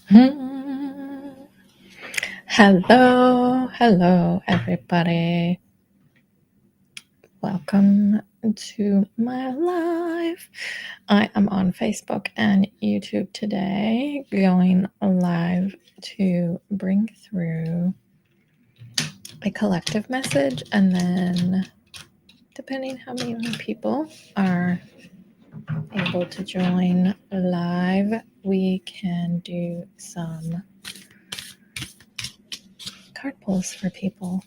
Hello, everybody. Welcome to my live. I am on Facebook and YouTube today, going live to bring through a collective message, and then depending how many more people are able to join live, we can do some card pulls for people.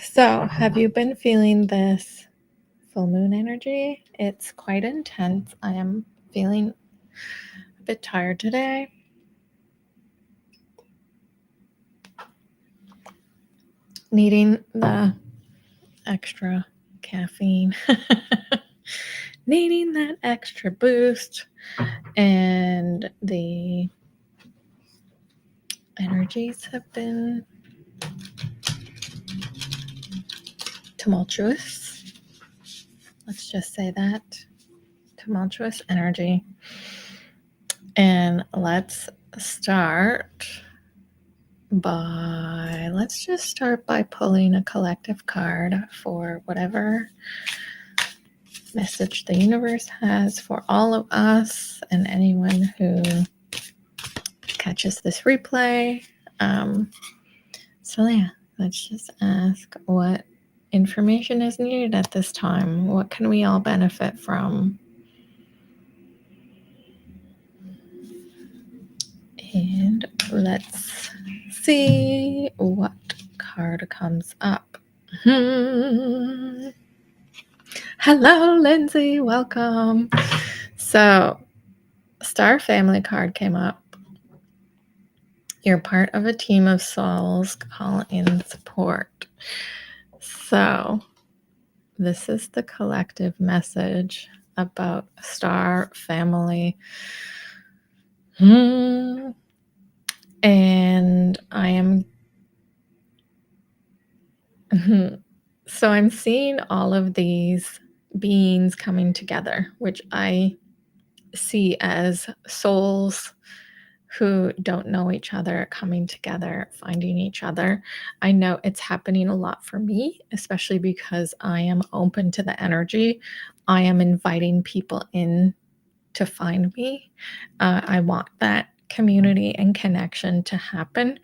So, have you been feeling this full moon energy? It's quite intense. I am feeling a bit tired today. Needing the extra caffeine. Needing that extra boost. And the energies have been tumultuous. Let's just say that. Tumultuous energy. And let's just start by pulling a collective card for whatever message the universe has for all of us and anyone who catches this replay. So yeah, let's just ask what information is needed at this time. What can we all benefit from? And let's see what card comes up. Hello, Lindsay. Welcome. So, Star Family card came up. You're part of a team of souls. Call in support. So, this is the collective message about Star Family. And I am... So I'm seeing all of these beings coming together, which I see as souls who don't know each other coming together, finding each other. I know it's happening a lot for me, especially because I am open to the energy. I am inviting people in to find me. I want that community and connection to happen.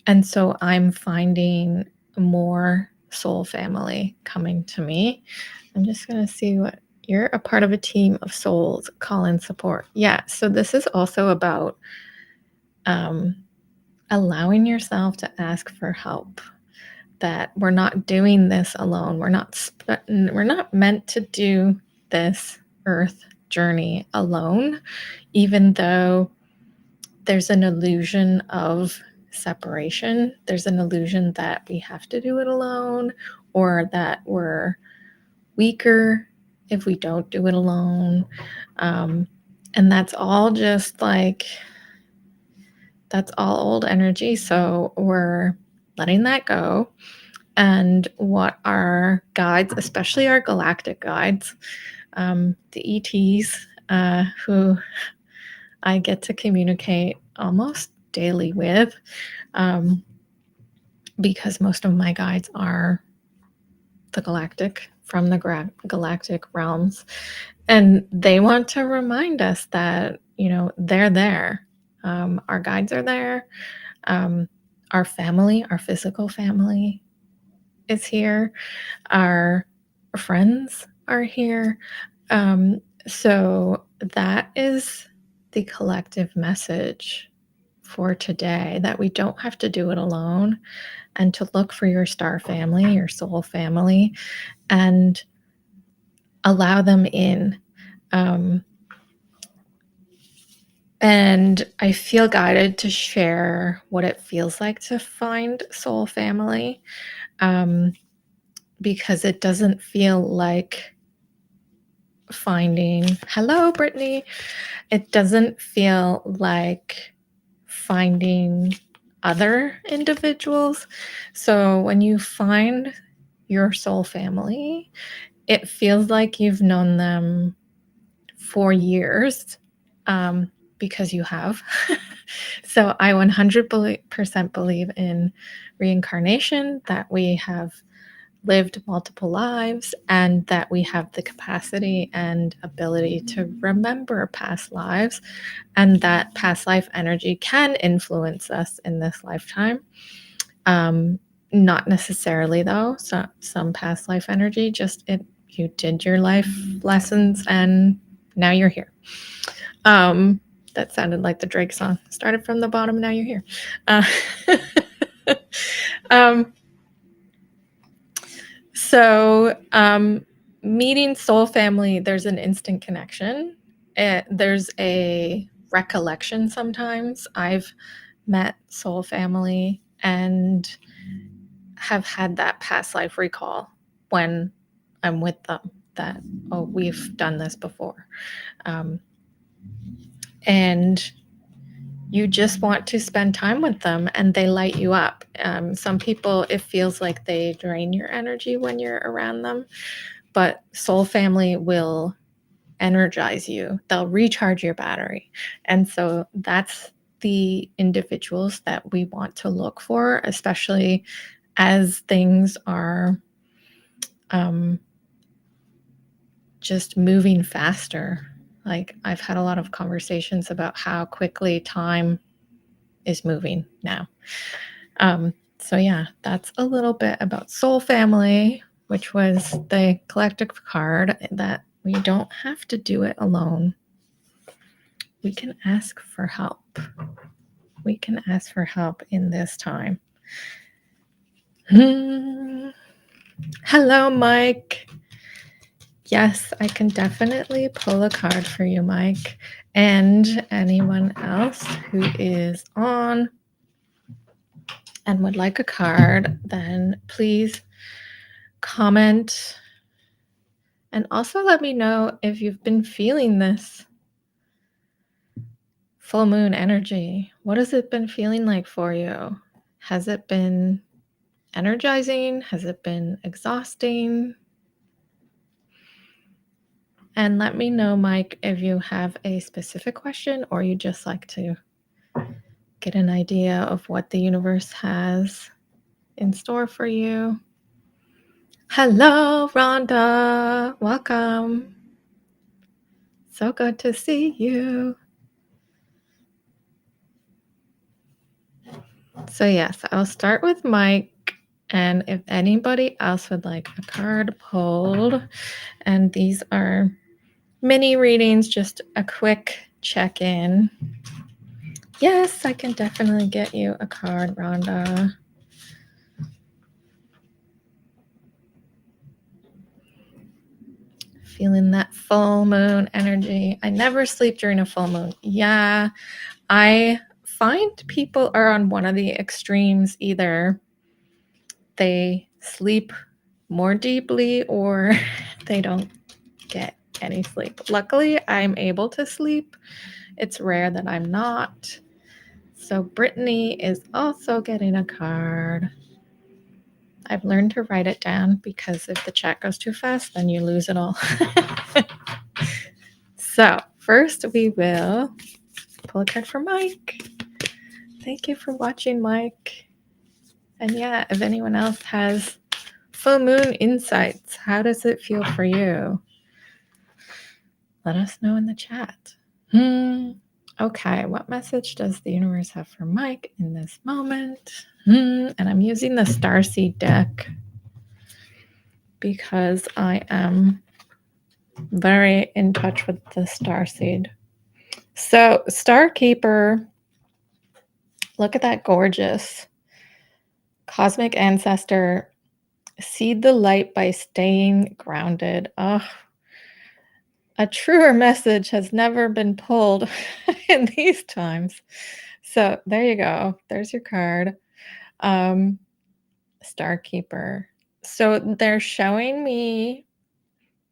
And so I'm finding more soul family coming to me. I'm just going to see what you're a part of a team of souls. Call in support. Yeah. So this is also about allowing yourself to ask for help. That we're not doing this alone. We're not meant to do this earth journey alone, even though there's an illusion of separation. There's an illusion that we have to do it alone, or that we're weaker if we don't do it alone. And that's all just that's all old energy. So we're letting that go. And what our guides, especially our galactic guides, the ETs, who I get to communicate almost daily with, because most of my guides are from the galactic realms. And they want to remind us that, they're there. Our guides are there. Our family, our physical family is here. Our friends are here. So that is the collective message for today, that we don't have to do it alone, and to look for your star family, your soul family, and allow them in. And I feel guided to share what it feels like to find soul family, because it doesn't feel like hello, Brittany. It doesn't feel like finding other individuals. So when you find your soul family, it feels like you've known them for years, because you have. So I 100% believe in reincarnation, that we have lived multiple lives and that we have the capacity and ability to remember past lives, and that past life energy can influence us in this lifetime. Not necessarily though. So some past life energy you did your life lessons and now you're here. That sounded like the Drake song. Started from the bottom, now you're here. Uh, um, so meeting soul family, there's an instant connection. There's a recollection sometimes. I've met soul family and have had that past life recall when I'm with them, that, oh, we've done this before. And you just want to spend time with them and they light you up. Some people, it feels like they drain your energy when you're around them, but soul family will energize you. They'll recharge your battery. And so that's the individuals that we want to look for, especially as things are just moving faster. Like, I've had a lot of conversations about how quickly time is moving now. So yeah, that's a little bit about soul family, which was the collective card that we don't have to do it alone. We can ask for help. We can ask for help in this time. Hello, Mike. Yes, I can definitely pull a card for you, Mike. And anyone else who is on and would like a card, then please comment. And also let me know if you've been feeling this full moon energy. What has it been feeling like for you? Has it been energizing? Has it been exhausting? And let me know, Mike, if you have a specific question or you just like to get an idea of what the universe has in store for you. Hello, Rhonda. Welcome. So good to see you. So yes, I'll start with Mike. And if anybody else would like a card pulled, and these are mini readings, just a quick check-in. Yes, I can definitely get you a card, Rhonda. Feeling that full moon energy. I never sleep during a full moon. Yeah, I find people are on one of the extremes. Either they sleep more deeply or they don't get any sleep. Luckily, I'm able to sleep. It's rare that I'm not. So Brittany is also getting a card. I've learned to write it down because if the chat goes too fast, then you lose it all. So first we will pull a card for Mike. Thank you for watching, Mike. And yeah, if anyone else has full moon insights, how does it feel for you? Let us know in the chat. Okay, what message does the universe have for Mike in this moment? And I'm using the Starseed deck because I am very in touch with the Starseed. So, Starkeeper, look at that gorgeous cosmic ancestor. Seed the light by staying grounded. Oh, a truer message has never been pulled in these times. So there you go. There's your card. Starkeeper. So they're showing me,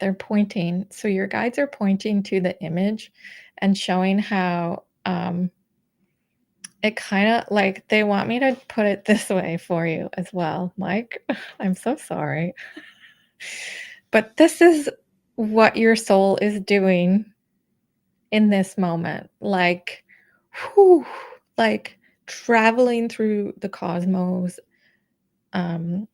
they're pointing. So your guides are pointing to the image and showing how it kind of like they want me to put it this way for you as well. Mike, I'm so sorry. But this is what your soul is doing in this moment, like, whew, like traveling through the cosmos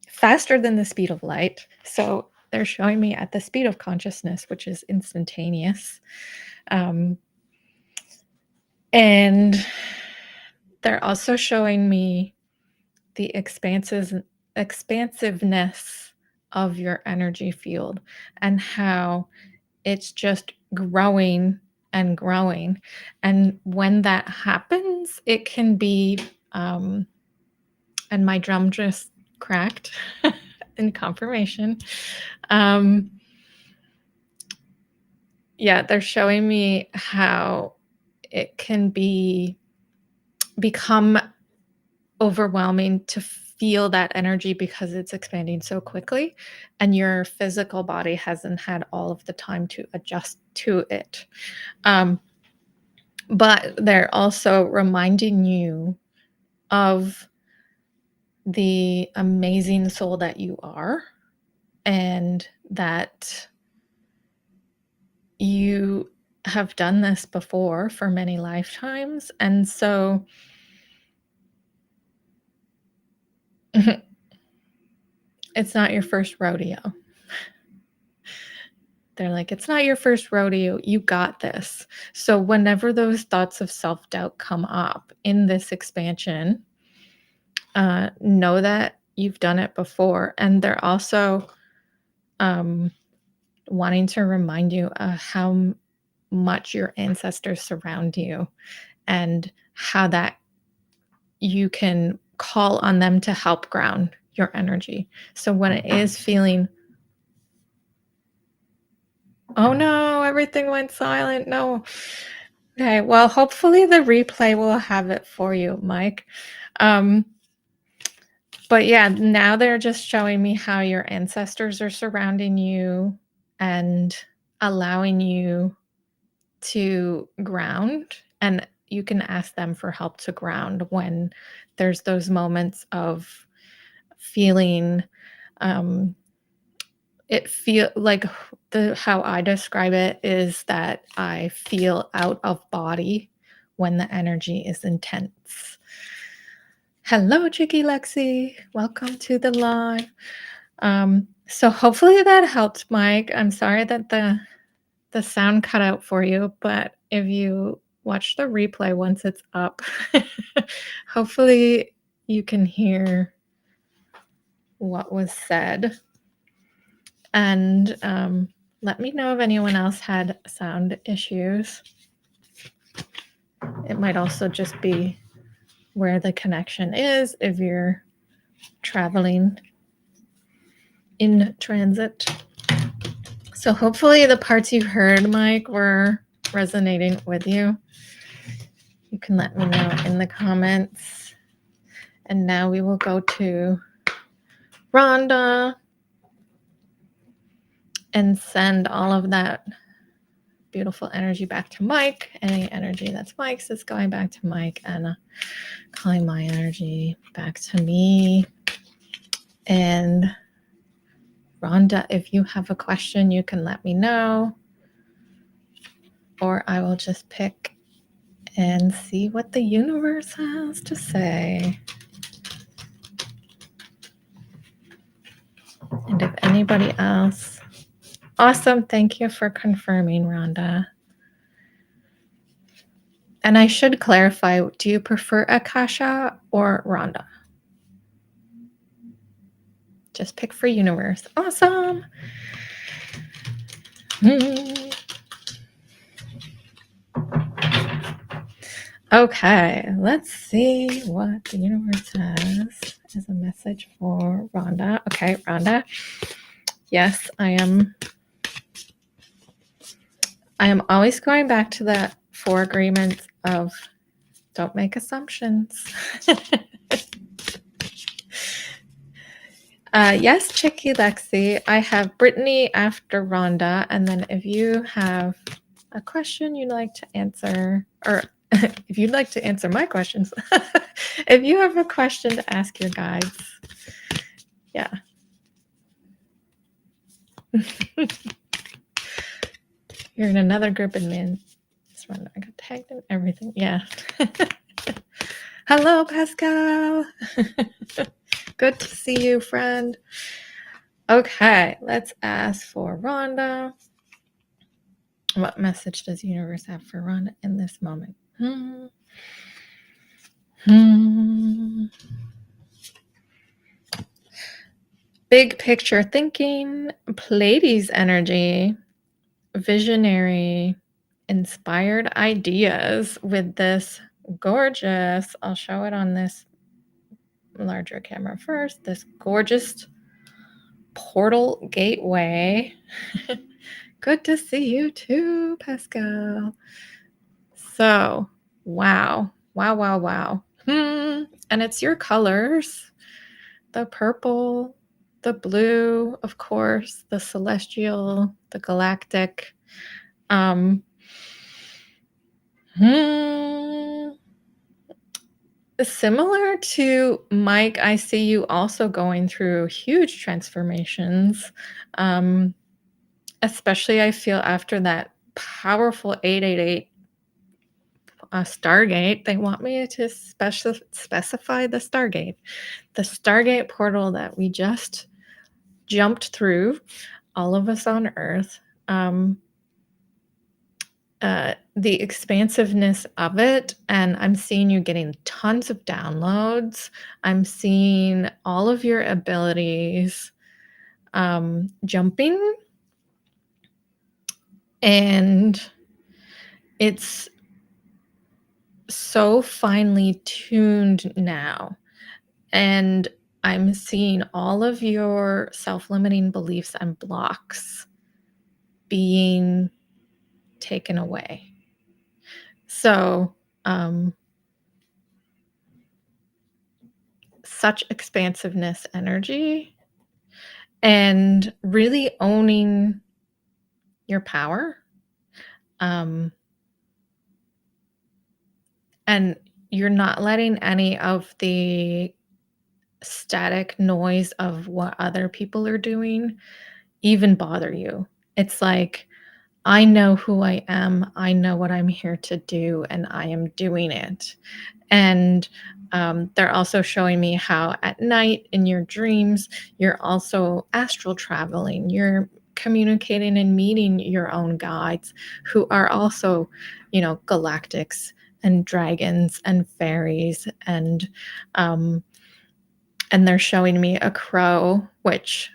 faster than the speed of light. So they're showing me at the speed of consciousness, which is instantaneous. Um, and they're also showing me the expansiveness of your energy field and how it's just growing and growing. And when that happens, it can be, and my drum just cracked in confirmation. Yeah, they're showing me how it can become overwhelming to feel that energy because it's expanding so quickly and your physical body hasn't had all of the time to adjust to it. But they're also reminding you of the amazing soul that you are, and that you have done this before for many lifetimes. And so it's not your first rodeo. They're like, it's not your first rodeo. You got this. So whenever those thoughts of self-doubt come up in this expansion, know that you've done it before. And they're also wanting to remind you of how much your ancestors surround you and how that you can call on them to help ground your energy. So when it is feeling, oh no, everything went silent. No. Okay, well, hopefully the replay will have it for you, Mike. But yeah, now they're just showing me how your ancestors are surrounding you and allowing you to ground. And you can ask them for help to ground when there's those moments of feeling, it feel like how I describe it is that I feel out of body when the energy is intense. Hello, Chicky Lexi. Welcome to the live. So hopefully that helped, Mike. I'm sorry that the sound cut out for you, but if you watch the replay once it's up, hopefully you can hear what was said. And let me know if anyone else had sound issues. It might also just be where the connection is if you're traveling in transit. So hopefully the parts you heard, Mike, were resonating with you. You can let me know in the comments. And now we will go to Rhonda and send all of that beautiful energy back to Mike. Any energy that's Mike's is going back to Mike, and calling my energy back to me. And Rhonda, if you have a question, you can let me know, or I will just pick and see what the universe has to say. And if anybody else, awesome. Thank you for confirming, Rhonda. And I should clarify, do you prefer Akasha or Rhonda? Just pick for universe. Awesome. Okay, let's see what the universe has as a message for Rhonda. Okay, Rhonda. Yes, I am always going back to the 4 agreements of don't make assumptions. Yes, Chicky Lexi. I have Brittany after Rhonda, and then if you have a question you'd like to answer, or if you'd like to answer my questions, if you have a question to ask your guides, yeah. You're in another group admin I got tagged in everything. Yeah. Hello, Pascal. Good to see you, friend. Okay, let's ask for Rhonda. What message does the universe have for Rhonda in this moment? Big picture thinking, Pleiades energy, visionary, inspired ideas with this gorgeous, I'll show it on this larger camera first, this gorgeous portal gateway. Good to see you too, Pascal. So, wow. And it's your colors, the purple, the blue, of course, the celestial, the galactic. Similar to Mike, I see you also going through huge transformations. Especially I feel after that powerful 888 Stargate. They want me to specify the Stargate portal that we just jumped through, all of us on Earth. The expansiveness of it, and I'm seeing you getting tons of downloads. I'm seeing all of your abilities jumping, and it's so finely tuned now. And I'm seeing all of your self-limiting beliefs and blocks being taken away. So, such expansiveness energy and really owning your power. And you're not letting any of the static noise of what other people are doing even bother you. It's like, I know who I am. I know what I'm here to do, and I am doing it. And they're also showing me how at night in your dreams, you're also astral traveling. You're communicating and meeting your own guides who are also, galactics and dragons and fairies. And they're showing me a crow, which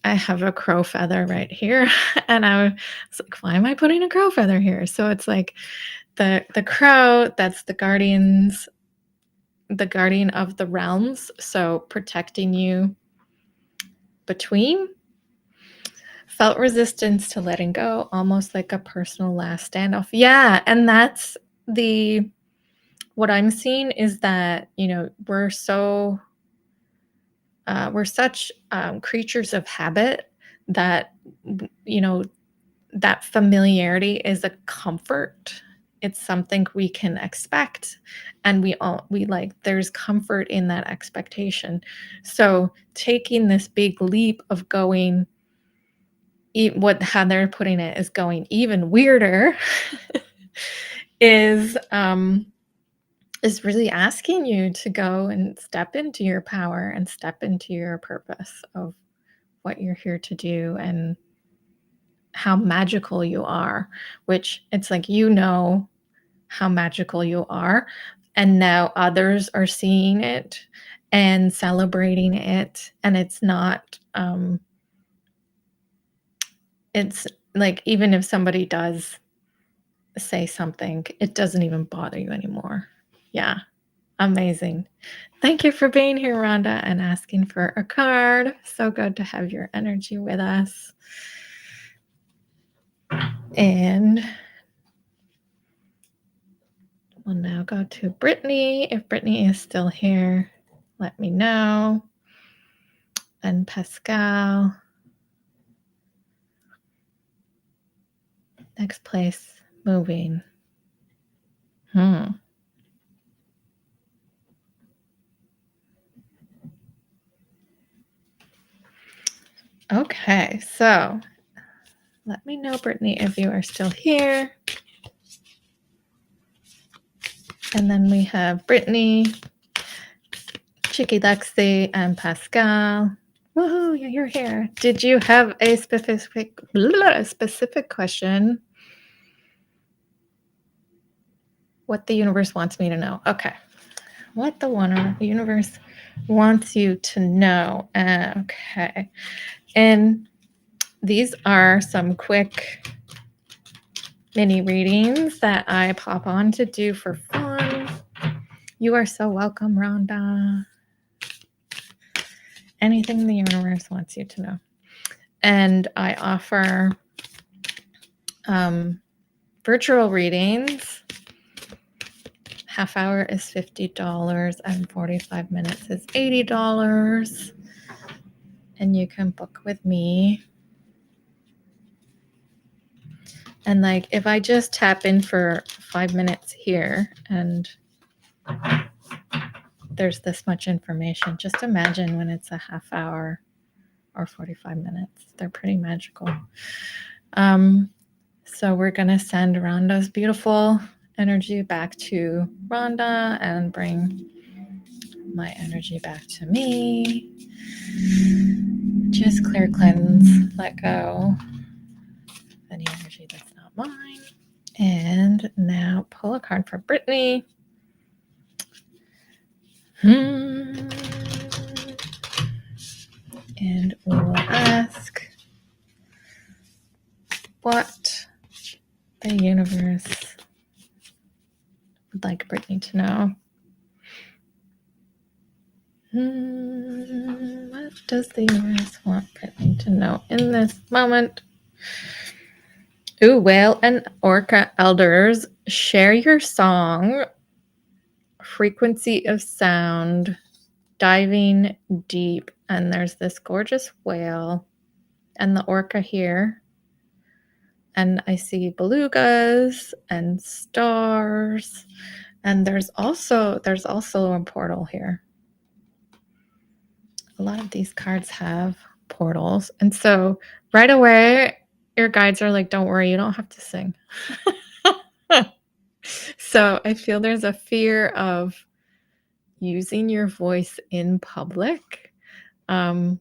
I have a crow feather right here. And I was like, why am I putting a crow feather here? So it's like the crow, that's the guardian of the realms. So protecting you between. Felt resistance to letting go, almost like a personal last standoff. Yeah. And that's what I'm seeing is that, we're such creatures of habit that, that familiarity is a comfort. It's something we can expect, and we there's comfort in that expectation. So taking this big leap of going, how they're putting it is going even weirder, is really asking you to go and step into your power and step into your purpose of what you're here to do and how magical you are, which it's like, how magical you are. And now others are seeing it and celebrating it. And it's not, it's like, even if somebody does say something, it doesn't even bother you anymore. Yeah. Amazing. Thank you for being here, Rhonda, and asking for a card. So good to have your energy with us. And we'll now go to Brittany. If Brittany is still here, let me know. And Pascal. Next place, moving. Okay, so let me know, Brittany, if you are still here. And then we have Brittany, Chicky Lexi, and Pascal. Woohoo, you're here. Did you have a specific question? What the universe wants me to know. Okay. What the universe wants you to know. Okay. And these are some quick mini readings that I pop on to do for fun. You are so welcome, Rhonda. Anything the universe wants you to know. And I offer virtual readings. Half hour is $50 and 45 minutes is $80. And you can book with me. And like, if I just tap in for 5 minutes here and there's this much information, just imagine when it's a half hour or 45 minutes. They're pretty magical. So we're going to send Rhonda's beautiful energy back to Rhonda and bring my energy back to me. Just clear, cleanse, let go any energy that's not mine. And now pull a card for Brittany. And we'll ask what the universe would like Brittany to know. What does the universe want Brittany to know in this moment? Ooh, whale and orca elders, share your song, frequency of sound, diving deep. And there's this gorgeous whale and the orca here. And I see belugas and stars. And there's also a portal here. A lot of these cards have portals. And so right away, your guides are like, don't worry, you don't have to sing. So I feel there's a fear of using your voice in public. And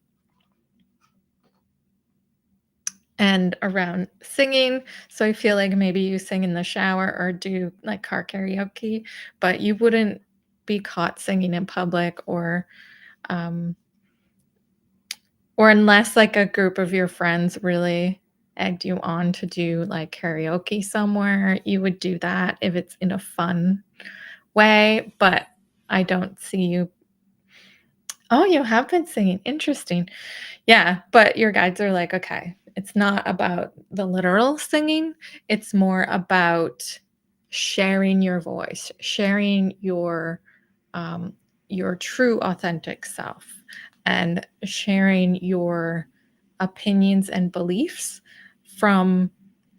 around singing. So I feel like maybe you sing in the shower or do like car karaoke, but you wouldn't be caught singing in public or unless like a group of your friends really egged you on to do like karaoke somewhere, you would do that if it's in a fun way, but I don't see you. Oh, you have been singing. Interesting. Yeah, but your guides are like, okay, it's not about the literal singing. It's more about sharing your voice, sharing your true authentic self, and sharing your opinions and beliefs from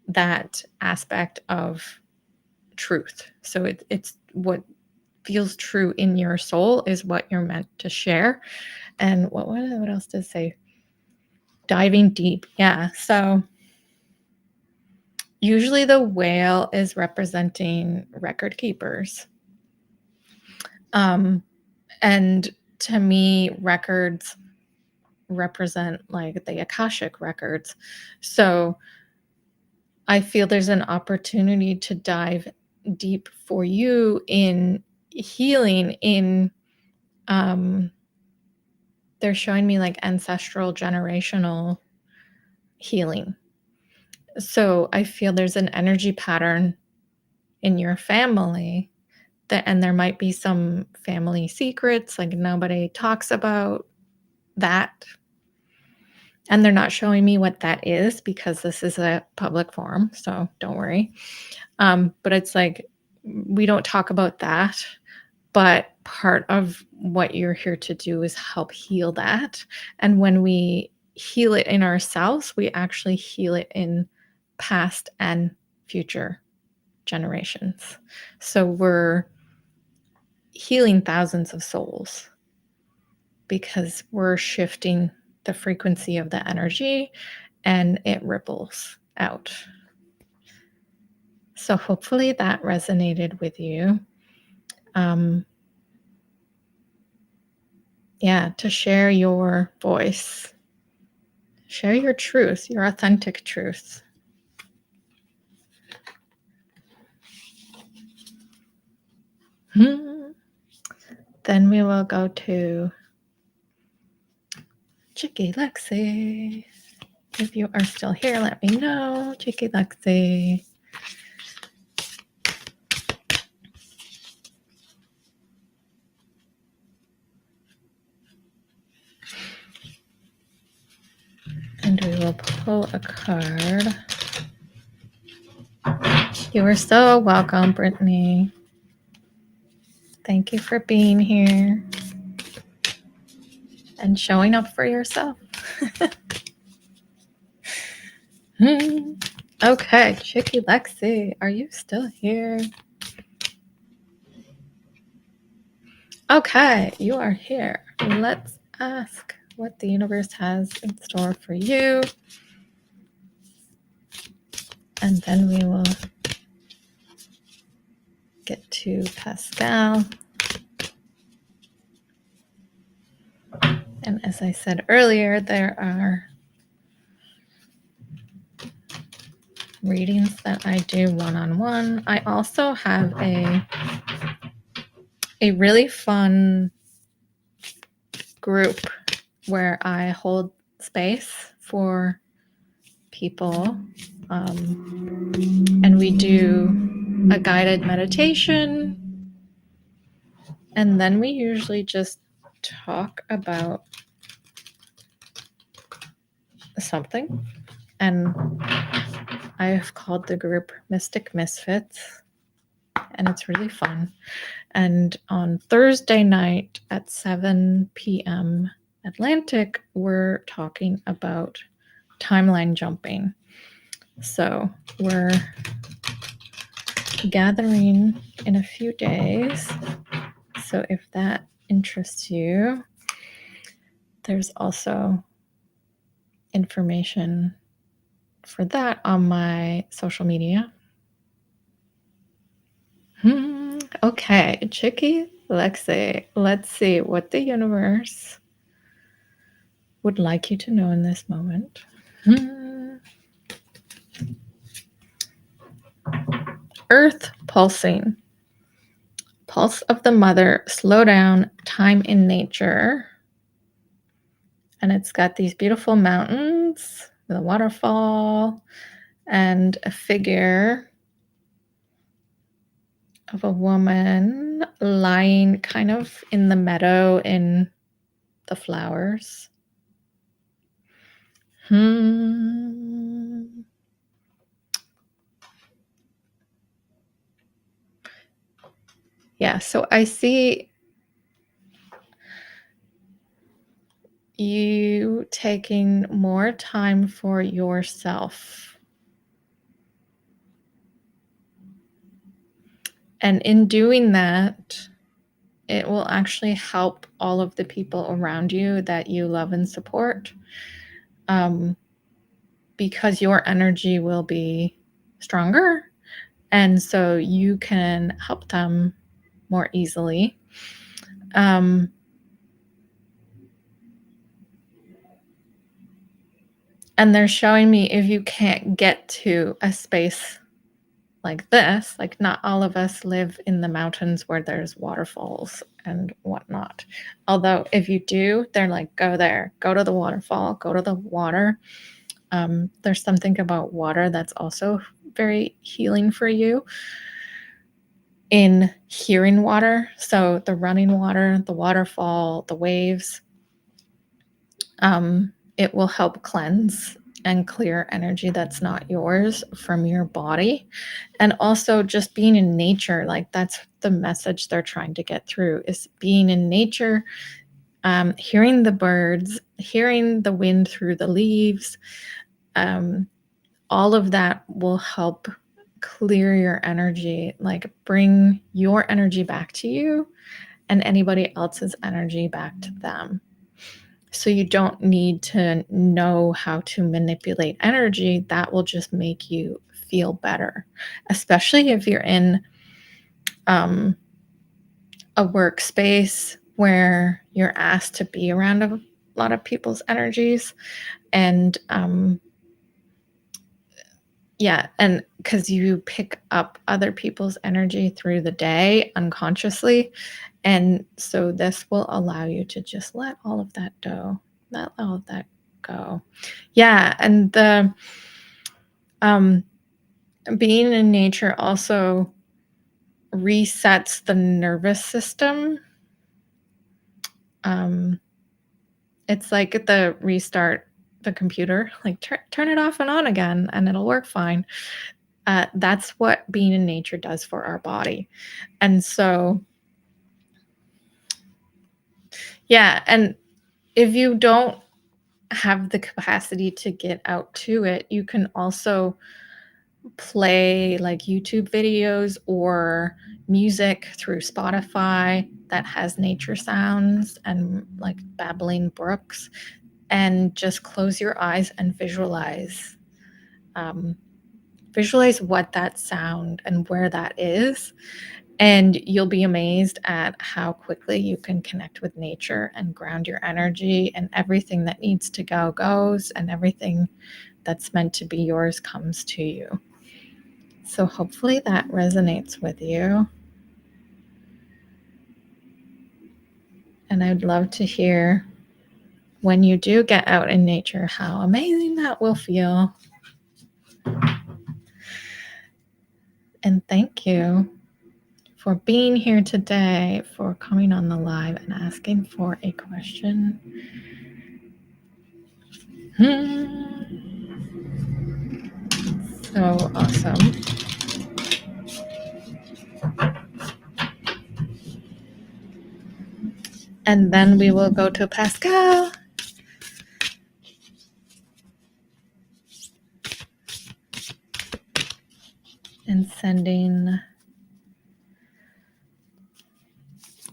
that aspect of truth. So it's what feels true in your soul is what you're meant to share. And what else does it say? Diving deep. Yeah. So usually the whale is representing record keepers. And to me, records represent like the Akashic records. So I feel there's an opportunity to dive deep for you in healing in they're showing me like ancestral generational healing. So I feel there's an energy pattern in your family and there might be some family secrets, like nobody talks about that. And they're not showing me what that is because this is a public forum, so don't worry. But it's like, we don't talk about that, but part of what you're here to do is help heal that. And when we heal it in ourselves, we actually heal it in past and future generations. So we're healing thousands of souls because we're shifting the frequency of the energy and it ripples out. So hopefully that resonated with you. Um, yeah, to share your voice, share your truth, your authentic truth. Then we will go to Chicky Lexi. If you are still here, let me know. Chicky Lexi. And we will pull a card. You are so welcome, Brittany. Thank you for being here and showing up for yourself. Okay, Chicky Lexi, are you still here? Okay, you are here. Let's ask what the universe has in store for you. And then we will get to Pascal. And as I said earlier, there are readings that I do one-on-one. I also have a really fun group where I hold space for people, and we do a guided meditation, and then we usually just talk about something. And I've called the group Mystic Misfits, and it's really fun. And on Thursday night at 7 p.m. Atlantic, we're talking about timeline jumping. So we're gathering in a few days. So if that interests you, there's also information for that on my social media. Okay, Chicky Lexi, let's see what the universe would like you to know in this moment. Earth pulsing. Pulse of the mother, slow down, time in nature. And it's got these beautiful mountains with a waterfall and a figure of a woman lying kind of in the meadow in the flowers. Yeah, so I see you taking more time for yourself. And in doing that, it will actually help all of the people around you that you love and support, because your energy will be stronger. And so you can help them more easily. And they're showing me if you can't get to a space like this, like not all of us live in the mountains where there's waterfalls and whatnot. Although if you do, they're like, go there, go to the waterfall, go to the water. There's something about water that's also very healing for you in hearing water. So the running water, the waterfall, the waves, it will help cleanse and clear energy that's not yours from your body. And also just being in nature, like that's the message they're trying to get through, is being in nature, hearing the birds, hearing the wind through the leaves. All of that will help clear your energy, like bring your energy back to you and anybody else's energy back to them. So you don't need to know how to manipulate energy. That will just make you feel better, especially if you're in a workspace where you're asked to be around a lot of people's energies. And yeah, and because you pick up other people's energy through the day unconsciously. And so this will allow you to just let all of that go. Let all of that go. Yeah. And the being in nature also resets the nervous system. It's like the restart the computer, like turn it off and on again, and it'll work fine. That's what being in nature does for our body. And so, yeah. And if you don't have the capacity to get out to it, you can also play like YouTube videos or music through Spotify that has nature sounds and like babbling brooks, and just close your eyes and visualize. Visualize what that sound and where that is. And you'll be amazed at how quickly you can connect with nature and ground your energy, and everything that needs to go goes, and everything that's meant to be yours comes to you. So hopefully that resonates with you. And I'd love to hear when you do get out in nature how amazing that will feel. And thank you for being here today, for coming on the live and asking for a question. So awesome. And then we will go to Pascal. And sending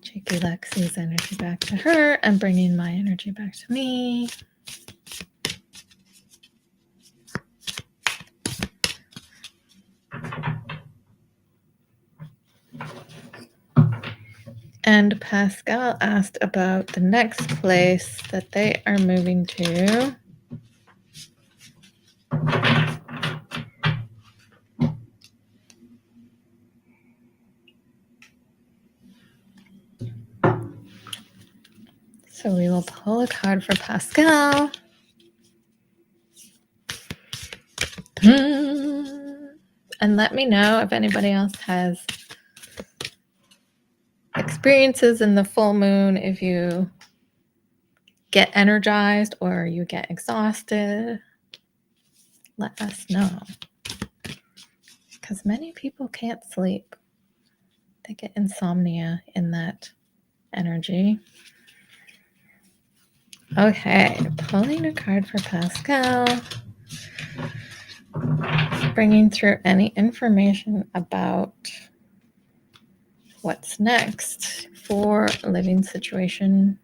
Cheeky Lexi's energy back to her and bringing my energy back to me. And Pascal asked about the next place that they are moving to. So we will pull a card for Pascal. And let me know if anybody else has experiences in the full moon, if you get energized or you get exhausted. Let us know. Because many people can't sleep. They get insomnia in that energy. Okay, pulling a card for Pascal. Bringing through any information about what's next for a living situation.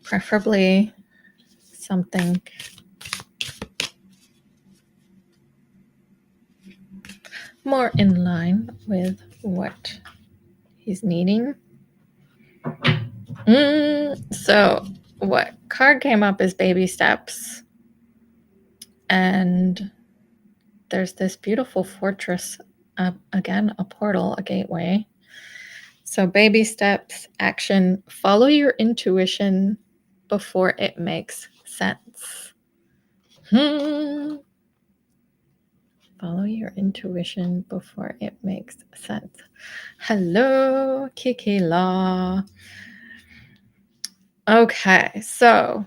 Preferably something more in line with what he's needing. So what card came up is baby steps. And there's this beautiful fortress, again, a portal, a gateway. So baby steps, action, follow your intuition before it makes sense. Follow your intuition before it makes sense. Hello, Kiki Law. Okay, so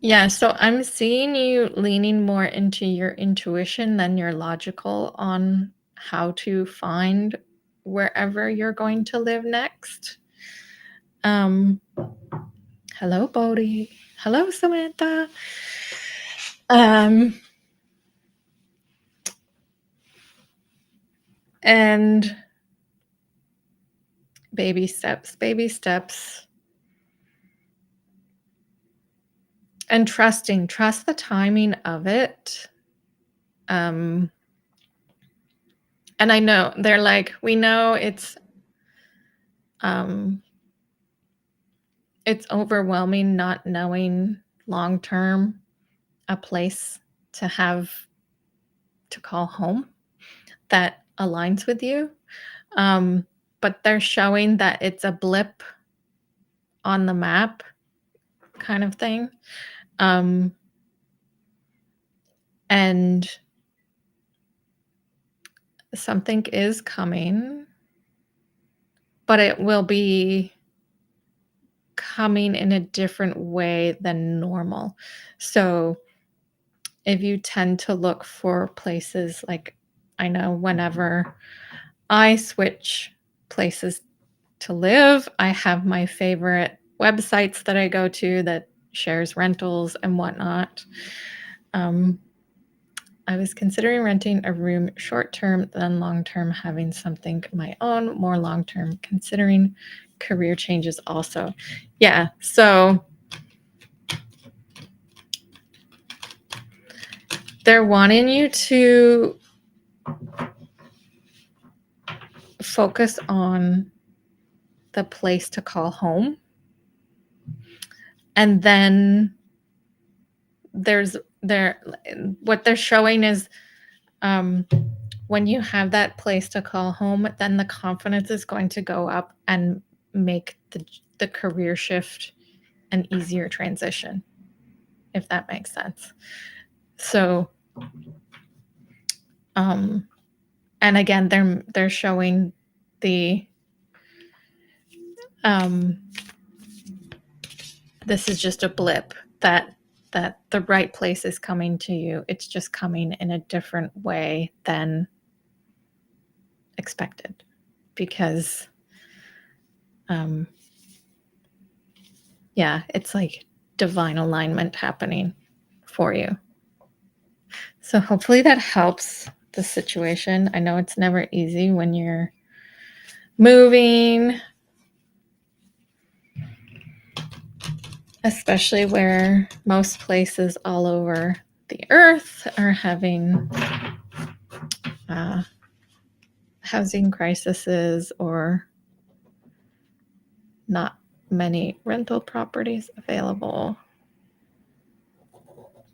yeah, so I'm seeing you leaning more into your intuition than your logical on how to find wherever you're going to live next. Hello, Bodhi. Hello, Samantha. And baby steps, baby steps. And trust the timing of it. And I know they're like, we know it's overwhelming not knowing long term a place to call home that aligns with you. But they're showing that it's a blip on the map kind of thing. And something is coming, but it will be coming in a different way than normal. So if you tend to look for places, like I know whenever I switch places to live, I have my favorite websites that I go to that shares rentals and whatnot. I was considering renting a room short term, then long term, having something my own, more long term, considering career changes also. Yeah, so they're wanting you to focus on the place to call home. And then what they're showing is when you have that place to call home, then the confidence is going to go up and make the career shift an easier transition, if that makes sense. So and again, they're showing the this is just a blip, that the right place is coming to you. It's just coming in a different way than expected, because yeah, it's like divine alignment happening for you. So hopefully that helps the situation. I know it's never easy when you're moving, especially where most places all over the earth are having housing crises or not many rental properties available.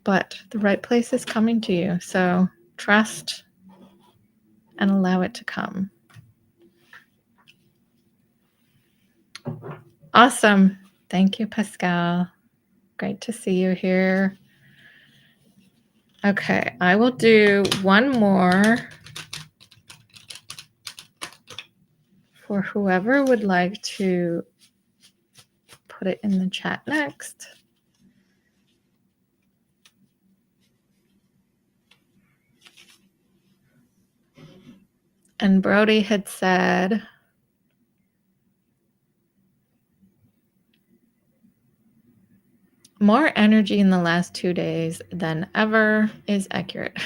But the right place is coming to you. So trust and allow it to come. Awesome. Thank you, Pascal. Great to see you here. Okay, I will do one more for whoever would like to put it in the chat next. And Brody had said, more energy in the last 2 days than ever is accurate.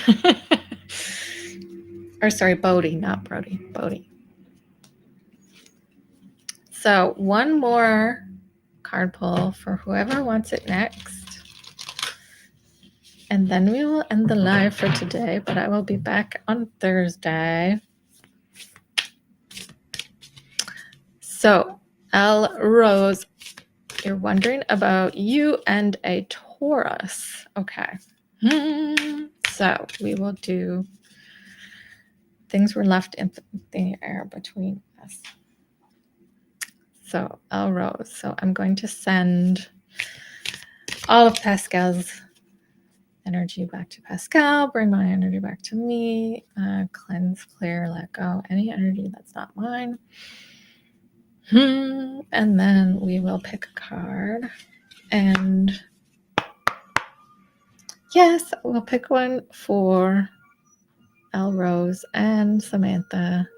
Or sorry, Bodie, not Brody, Bodie. So one more card pull for whoever wants it next. And then we will end the live for today, but I will be back on Thursday. So, L. Rose, you're wondering about you and a Taurus. Okay. So, we will do things were left in the air between us. So, L. Rose. So, I'm going to send all of Pascal's energy back to Pascal, bring my energy back to me, cleanse, clear, let go any energy that's not mine. And then we will pick a card. And yes, we'll pick one for L. Rose and Samantha.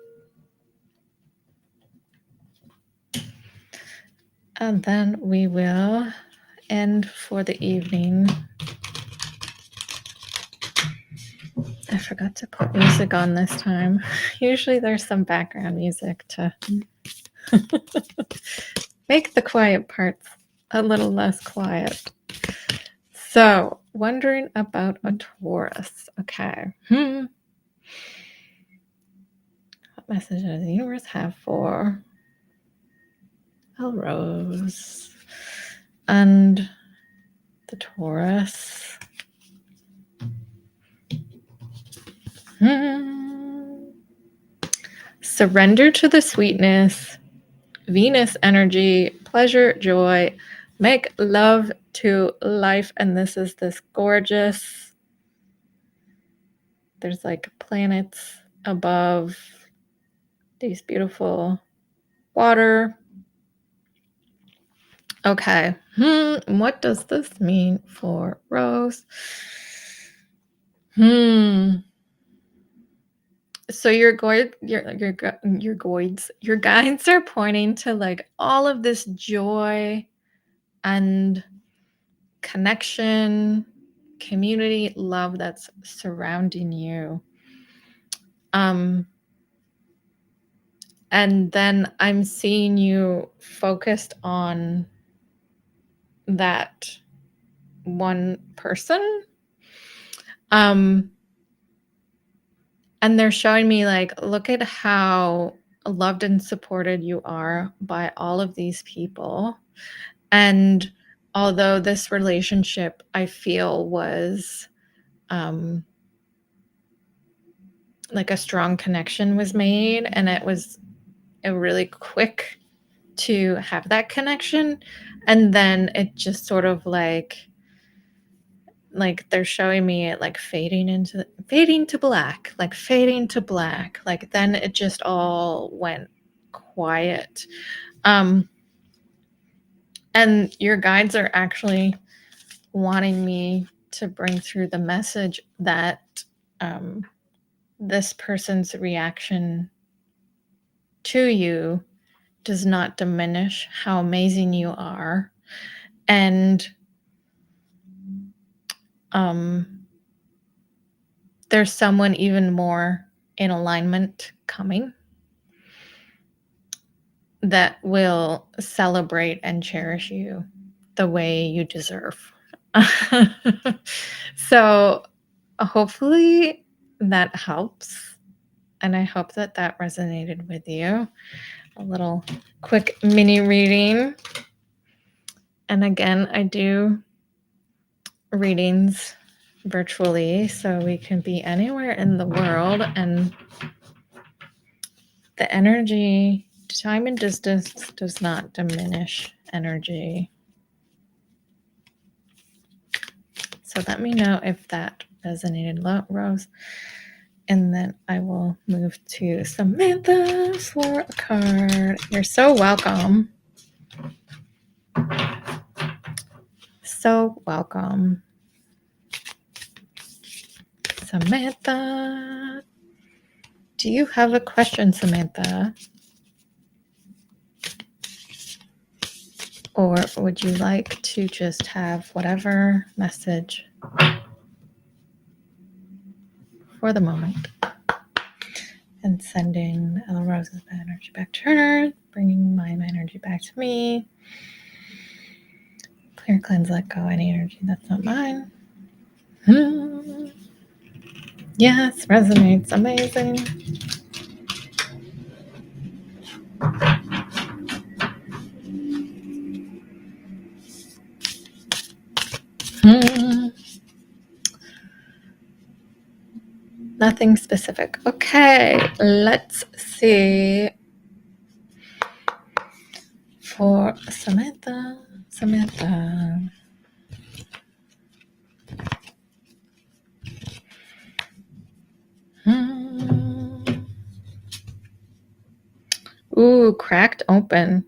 And then we will end for the evening. I forgot to put music on this time. Usually there's some background music to make the quiet parts a little less quiet. So, wondering about a Taurus. Okay. What message does the universe have for Elrose and the Taurus? Surrender to the sweetness, Venus energy, pleasure, joy, make love to life. And this is this gorgeous, there's like planets above these beautiful water. Okay. What does this mean for Rose? So your guides are pointing to like all of this joy and connection, community, love that's surrounding you. And then I'm seeing you focused on that one person. And they're showing me like, look at how loved and supported you are by all of these people. And although this relationship I feel was like a strong connection was made, and it was a really quick to have that connection, and then it just sort of like they're showing me it like fading to black, like then it just all went quiet. And your guides are actually wanting me to bring through the message that this person's reaction to you does not diminish how amazing you are. And there's someone even more in alignment coming that will celebrate and cherish you the way you deserve. So hopefully that helps. And I hope that that resonated with you. A little quick mini reading. And again, I do readings virtually, so we can be anywhere in the world, and the energy, time and distance does not diminish energy. So let me know if that resonated, Rose, and then I will move to Samantha for a card. You're so welcome. So welcome, Samantha. Do you have a question, Samantha? Or would you like to just have whatever message for the moment? And sending Ella Rose's energy back to her, bringing my energy back to me. Clear, cleanse, let go any energy that's not mine. Yes, resonates. Amazing. Nothing specific. Okay, let's see. For Samantha. Ooh, cracked open.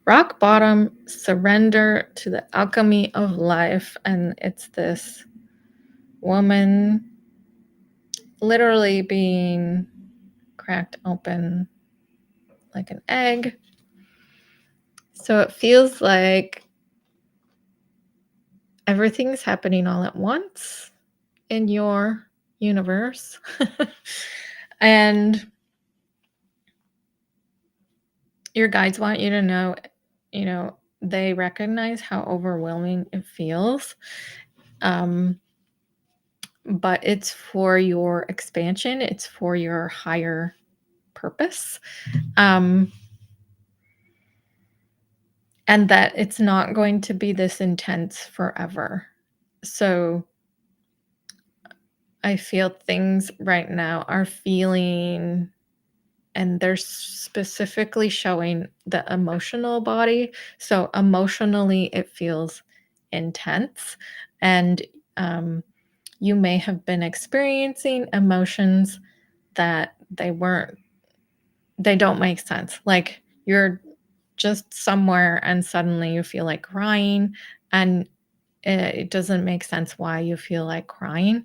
Rock bottom, surrender to the alchemy of life. And it's this woman literally being cracked open like an egg. So it feels like everything's happening all at once in your universe. And your guides want you to know, they recognize how overwhelming it feels. Um, but it's for your expansion, it's for your higher purpose. Um, and that it's not going to be this intense forever. So I feel things right now are feeling, and they're specifically showing the emotional body. So emotionally, it feels intense. And you may have been experiencing emotions that they don't make sense. Like you're just somewhere and suddenly you feel like crying, and it doesn't make sense why you feel like crying.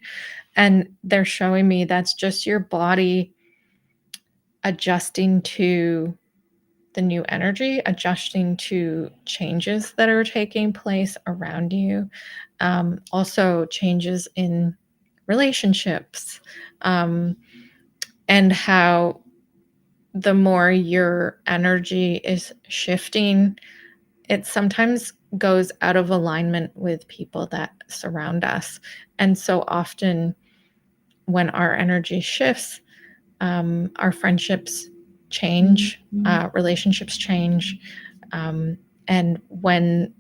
And they're showing me that's just your body adjusting to the new energy, adjusting to changes that are taking place around you. Also, changes in relationships, and how the more your energy is shifting, it sometimes goes out of alignment with people that surround us. And so often, when our energy shifts, our friendships change, relationships change. And when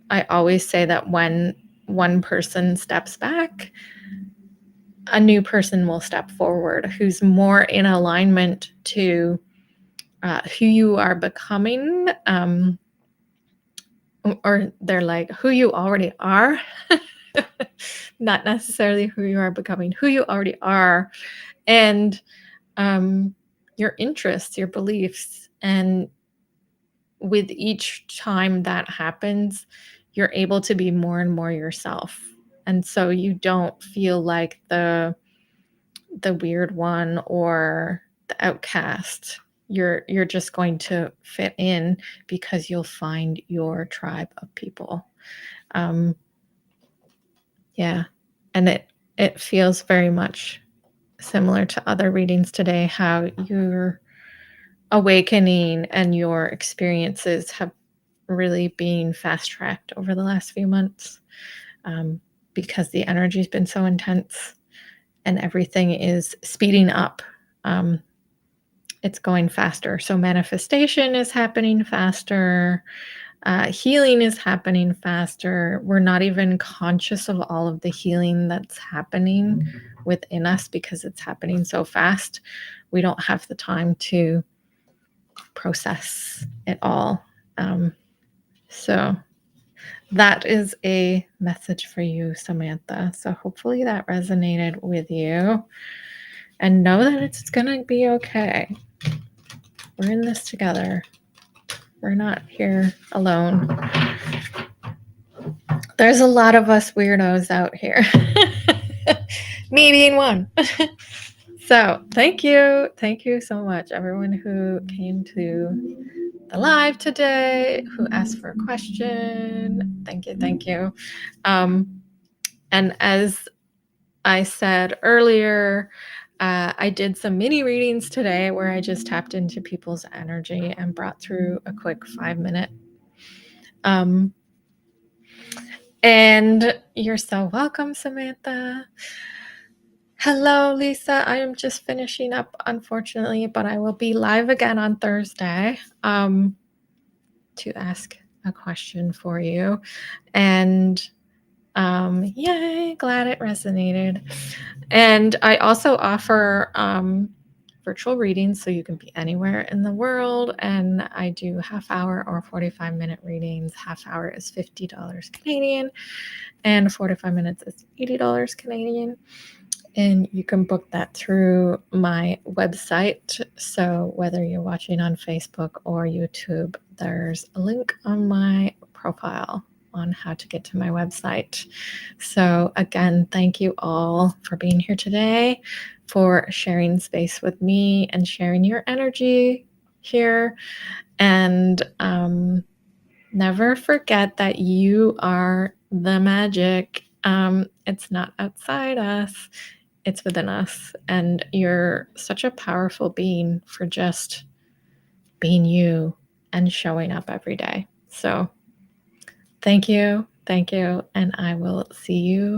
I always say that when one person steps back, a new person will step forward who's more in alignment to who you are becoming. Or they're like who you already are, not necessarily who you are becoming, who you already are. And your interests, your beliefs. And with each time that happens, you're able to be more and more yourself. And so you don't feel like the weird one or the outcast. You're just going to fit in because you'll find your tribe of people. Um, yeah. And it feels very much similar to other readings today, how your awakening and your experiences have really been fast tracked over the last few months, because the energy's been so intense and everything is speeding up. It's going faster. So manifestation is happening faster. Healing is happening faster. We're not even conscious of all of the healing that's happening within us because it's happening so fast. We don't have the time to process it all. So that is a message for you, Samantha. So hopefully that resonated with you. And know that it's going to be okay. We're in this together. We're not here alone. There's a lot of us weirdos out here. Me being one. So thank you. Thank you so much, everyone who came to the live today, who asked for a question. Thank you. Thank you. And as I said earlier, I did some mini readings today where I just tapped into people's energy and brought through a quick 5-minute. And you're so welcome, Samantha. Hello, Lisa. I am just finishing up, unfortunately, but I will be live again on Thursday to ask a question for you. And yay, glad it resonated. And I also offer virtual readings, so you can be anywhere in the world. And I do half-hour or 45-minute readings. Half-hour is $50 Canadian, and 45 minutes is $80 Canadian. And you can book that through my website. So whether you're watching on Facebook or YouTube, there's a link on my profile on how to get to my website. So again, thank you all for being here today, for sharing space with me and sharing your energy here. And never forget that you are the magic. It's not outside us, it's within us. And you're such a powerful being for just being you and showing up every day. So Thank you, and I will see you